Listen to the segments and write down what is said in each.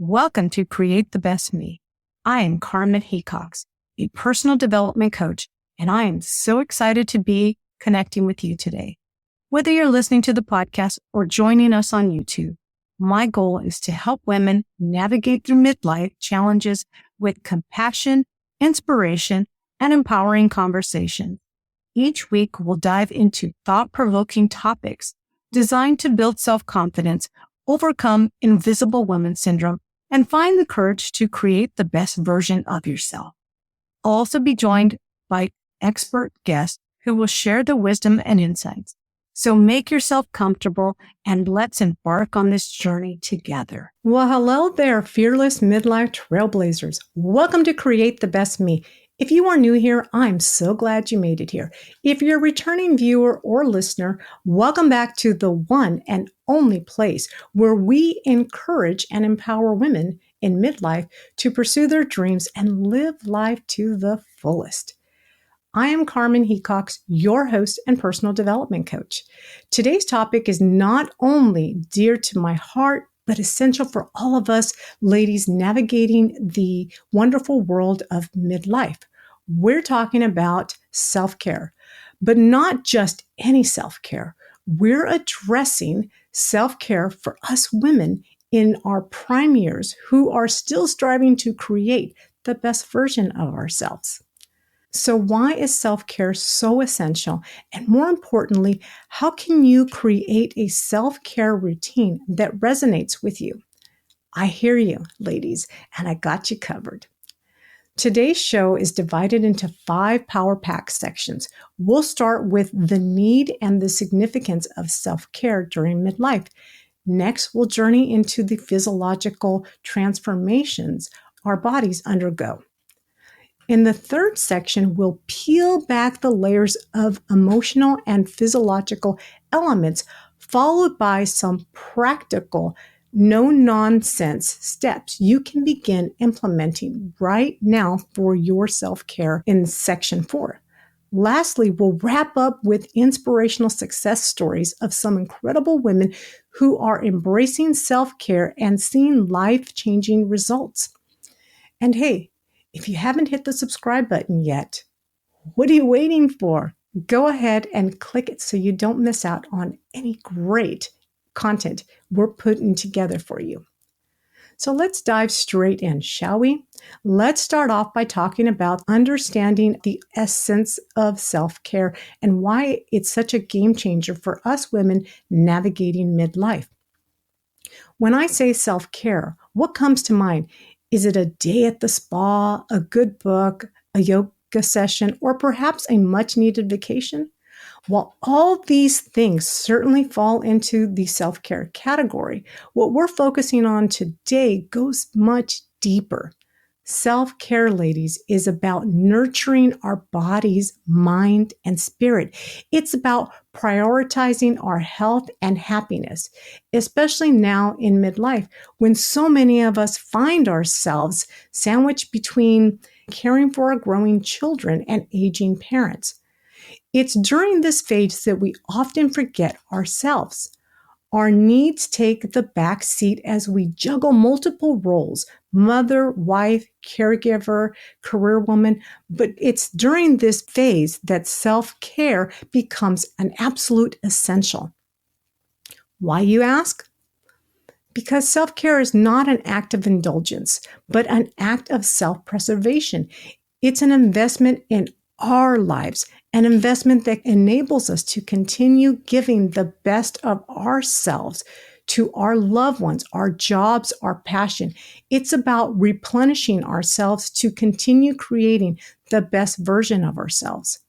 Welcome to Create the Best Me. I am Carmen Hecox, a personal development coach, and I am so excited to be connecting with you today. Whether you're listening to the podcast or joining us on YouTube, my goal is to help women navigate through midlife challenges with compassion, inspiration, and empowering conversation. Each week, we'll dive into thought-provoking topics designed to build self-confidence, overcome invisible woman syndrome, and find the courage to create the best version of yourself. I'll also be joined by expert guests who will share the wisdom and insights. So make yourself comfortable and let's embark on this journey together. Well, hello there, fearless midlife trailblazers. Welcome to Create the Best Me. If you are new here, I'm so glad you made it here. If you're a returning viewer or listener, welcome back to the one and only place where we encourage and empower women in midlife to pursue their dreams and live life to the fullest. I am Carmen Hecox, your host and personal development coach. Today's topic is not only dear to my heart, but essential for all of us ladies navigating the wonderful world of midlife. We're talking about self-care, but not just any self-care. We're addressing self-care for us women in our prime years who are still striving to create the best version of ourselves. So why is self-care so essential? And more importantly, how can you create a self-care routine that resonates with you? I hear you, ladies, and I got you covered. Today's show is divided into 5 power pack sections. We'll start with the need and the significance of self-care during midlife. Next, we'll journey into the physiological transformations our bodies undergo. In the third section, we'll peel back the layers of emotional and physiological elements, followed by some practical, no-nonsense steps you can begin implementing right now for your self-care in section 4. Lastly, we'll wrap up with inspirational success stories of some incredible women who are embracing self-care and seeing life-changing results. And hey, if you haven't hit the subscribe button yet, what are you waiting for? Go ahead and click it so you don't miss out on any great content we're putting together for you. So let's dive straight in, shall we? Let's start off by talking about understanding the essence of self-care and why it's such a game changer for us women navigating midlife. When I say self-care, what comes to mind? Is it a day at the spa, a good book, a yoga session, or perhaps a much-needed vacation? While all these things certainly fall into the self-care category, what we're focusing on today goes much deeper. Self-care, ladies, is about nurturing our bodies, mind, and spirit. It's about prioritizing our health and happiness, especially now in midlife when so many of us find ourselves sandwiched between caring for our growing children and aging parents. It's during this phase that we often forget ourselves. Our needs take the back seat as we juggle multiple roles: mother, wife, caregiver, career woman. But it's during this phase that self-care becomes an absolute essential. Why, you ask? Because self-care is not an act of indulgence, but an act of self-preservation. It's an investment in our lives, an investment that enables us to continue giving the best of ourselves to our loved ones, our jobs, our passion. It's about replenishing ourselves to continue creating the best version of ourselves.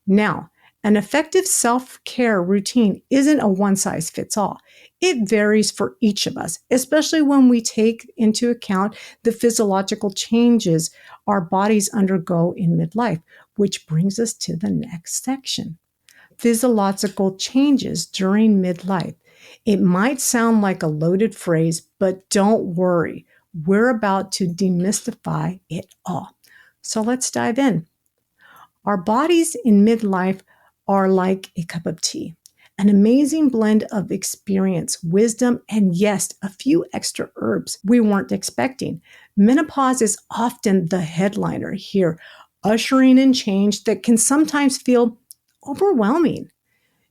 Now, an effective self-care routine isn't a one-size-fits-all. It varies for each of us, especially when we take into account the physiological changes our bodies undergo in midlife, which brings us to the next section. Physiological changes during midlife. It might sound like a loaded phrase, but don't worry. We're about to demystify it all. So let's dive in. Our bodies in midlife are like a cup of tea. an amazing blend of experience, wisdom, and yes, a few extra herbs we weren't expecting. Menopause is often the headliner here, ushering in change that can sometimes feel overwhelming.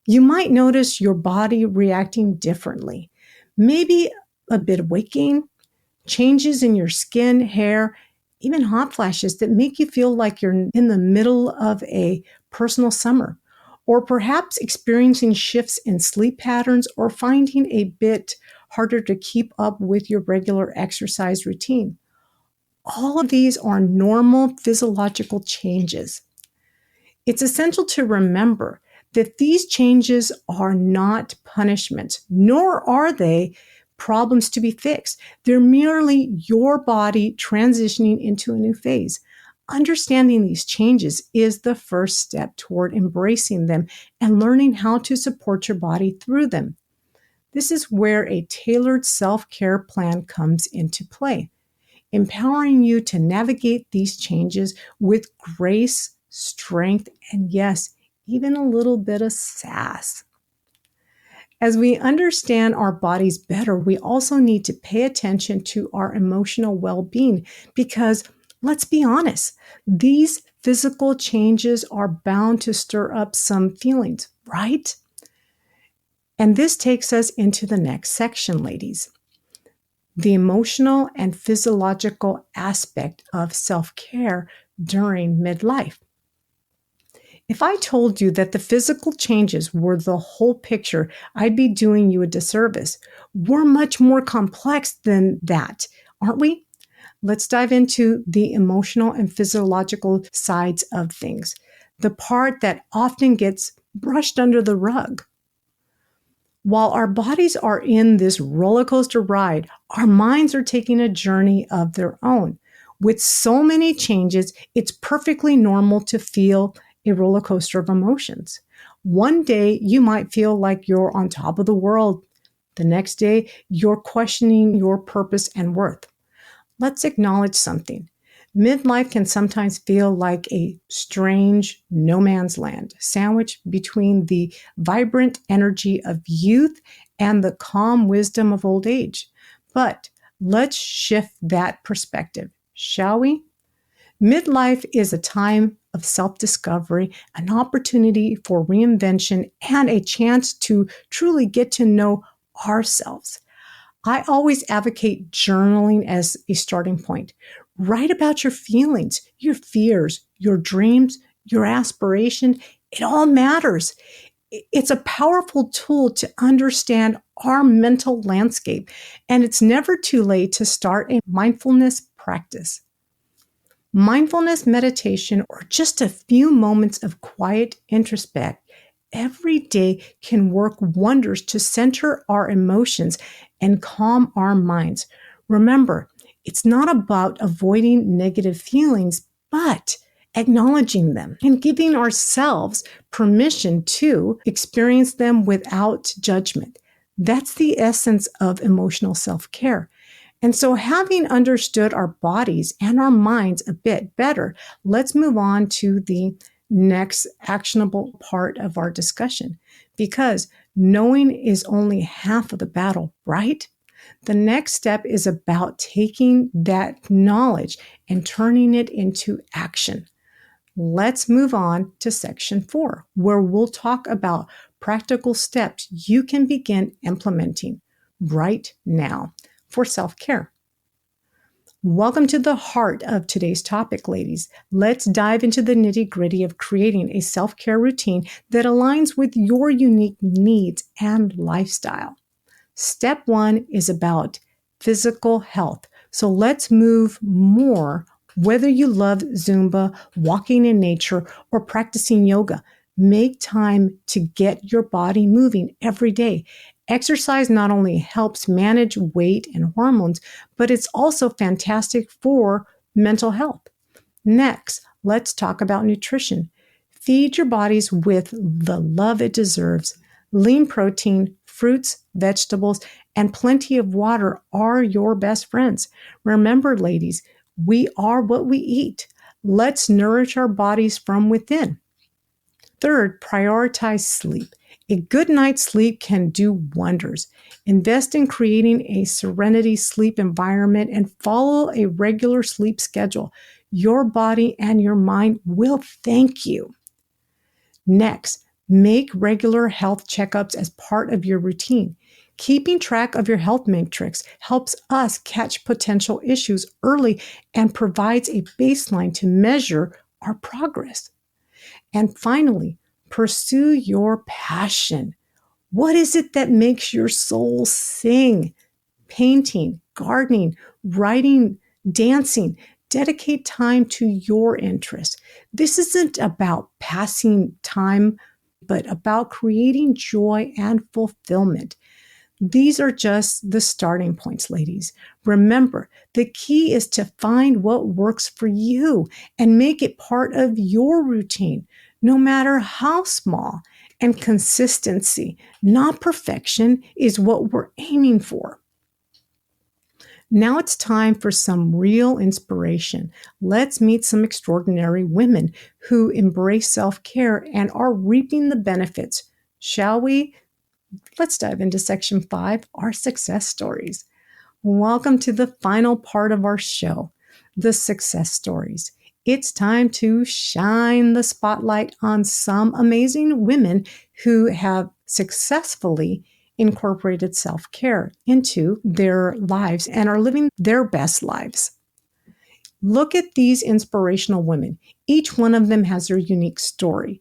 You might notice your body reacting differently, maybe a bit of waking, changes in your skin, hair, even hot flashes that make you feel like you're in the middle of a personal summer, or perhaps experiencing shifts in sleep patterns or finding a bit harder to keep up with your regular exercise routine. All of these are normal physiological changes. It's essential to remember that these changes are not punishments, nor are they problems to be fixed. They're merely your body transitioning into a new phase. Understanding these changes is the first step toward embracing them and learning how to support your body through them. This is where a tailored self-care plan comes into play, empowering you to navigate these changes with grace, strength, and yes, even a little bit of sass. As we understand our bodies better, we also need to pay attention to our emotional well being because, let's be honest, these physical changes are bound to stir up some feelings, right? And this takes us into the next section, ladies. The emotional and physiological aspect of self-care during midlife. If I told you that the physical changes were the whole picture, I'd be doing you a disservice. We're much more complex than that, aren't we? Let's dive into the emotional and physiological sides of things, the part that often gets brushed under the rug. While our bodies are in this roller coaster ride, our minds are taking a journey of their own. With so many changes, it's perfectly normal to feel a roller coaster of emotions. One day, you might feel like you're on top of the world. The next day, you're questioning your purpose and worth. Let's acknowledge something. Midlife can sometimes feel like a strange no man's land, sandwiched between the vibrant energy of youth and the calm wisdom of old age. But let's shift that perspective, shall we? Midlife is a time of self-discovery, an opportunity for reinvention, and a chance to truly get to know ourselves. I always advocate journaling as a starting point. Write about your feelings, your fears, your dreams, your aspiration. It all matters. It's a powerful tool to understand our mental landscape, and it's never too late to start a mindfulness practice. Mindfulness meditation, or just a few moments of quiet introspect every day, can work wonders to center our emotions and calm our minds. Remember, it's not about avoiding negative feelings, but acknowledging them and giving ourselves permission to experience them without judgment. That's the essence of emotional self-care. And so, having understood our bodies and our minds a bit better, let's move on to the next actionable part of our discussion, because knowing is only half of the battle, right? The next step is about taking that knowledge and turning it into action. Let's move on to section 4, where we'll talk about practical steps you can begin implementing right now for self-care. Welcome to the heart of today's topic, ladies. Let's dive into the nitty-gritty of creating a self-care routine that aligns with your unique needs and lifestyle. Step 1 is about physical health. So let's move more. Whether you love Zumba, walking in nature, or practicing yoga, make time to get your body moving every day. Exercise not only helps manage weight and hormones, but it's also fantastic for mental health. Next, let's talk about nutrition. Feed your bodies with the love it deserves. Lean protein, fruits, vegetables, and plenty of water are your best friends. Remember, ladies, we are what we eat. Let's nourish our bodies from within. Third, prioritize sleep. A good night's sleep can do wonders. Invest in creating a serenity sleep environment and follow a regular sleep schedule. Your body and your mind will thank you. Next, make regular health checkups as part of your routine. Keeping track of your health matrix helps us catch potential issues early and provides a baseline to measure our progress. And finally, pursue your passion. What is it that makes your soul sing? Painting, gardening, writing, dancing. Dedicate time to your interests. This isn't about passing time, but about creating joy and fulfillment. These are just the starting points, ladies. Remember, the key is to find what works for you and make it part of your routine, no matter how small. And consistency, not perfection, is what we're aiming for. Now it's time for some real inspiration. Let's meet some extraordinary women who embrace self-care and are reaping the benefits. Shall we? Let's dive into section 5, our success stories. Welcome to the final part of our show, the success stories. It's time to shine the spotlight on some amazing women who have successfully incorporated self-care into their lives and are living their best lives. Look at these inspirational women. Each one of them has their unique story,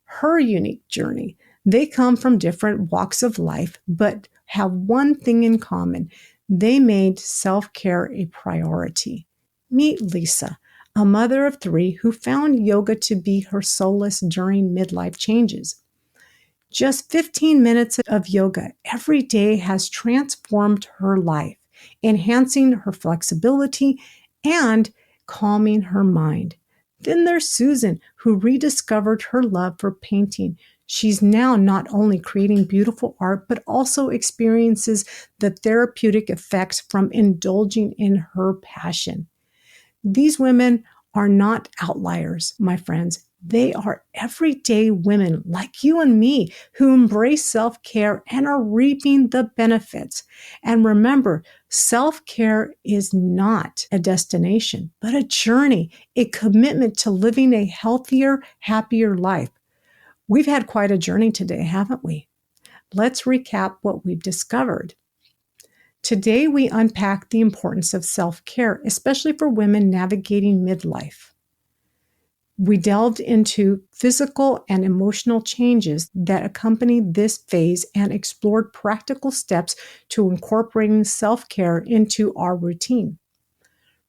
her unique journey. They come from different walks of life, but have one thing in common. They made self-care a priority. Meet Lisa, a mother of 3 who found yoga to be her solace during midlife changes. Just 15 minutes of yoga every day has transformed her life, enhancing her flexibility and calming her mind. Then there's Susan, who rediscovered her love for painting. She's now not only creating beautiful art, but also experiences the therapeutic effects from indulging in her passion. These women are not outliers, my friends. They are everyday women like you and me who embrace self-care and are reaping the benefits. And remember, self-care is not a destination, but a journey, a commitment to living a healthier, happier life. We've had quite a journey today, haven't we? Let's recap what we've discovered. Today, we unpack the importance of self-care, especially for women navigating midlife. We delved into physical and emotional changes that accompany this phase and explored practical steps to incorporating self-care into our routine.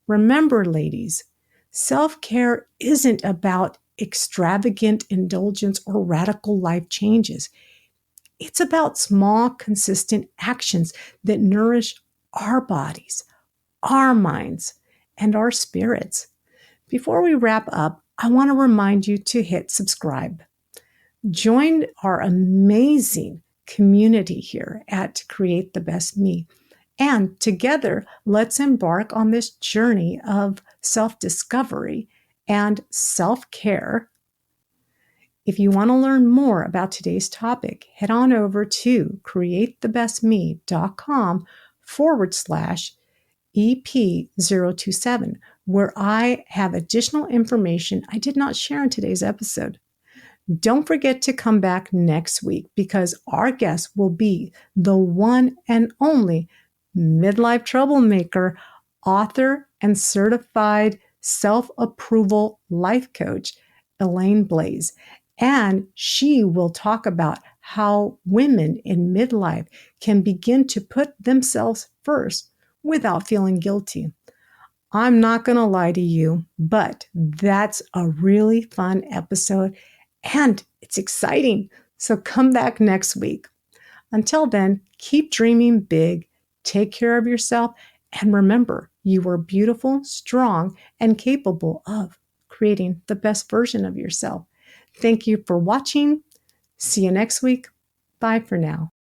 Remember, ladies, self-care isn't about extravagant indulgence or radical life changes. It's about small, consistent actions that nourish our bodies, our minds, and our spirits. Before we wrap up, I want to remind you to hit subscribe. Join our amazing community here at Create the Best Me. And together, let's embark on this journey of self-discovery and self-care. If you want to learn more about today's topic, head on over to createthebestme.com/EP027, where I have additional information I did not share in today's episode. Don't forget to come back next week because our guest will be the one and only midlife troublemaker, author, and certified self-approval life coach, Elaine Blaze. And she will talk about how women in midlife can begin to put themselves first without feeling guilty. I'm not going to lie to you, but that's a really fun episode and it's exciting. So come back next week. Until then, keep dreaming big, take care of yourself, and remember, you are beautiful, strong, and capable of creating the best version of yourself. Thank you for watching. See you next week. Bye for now.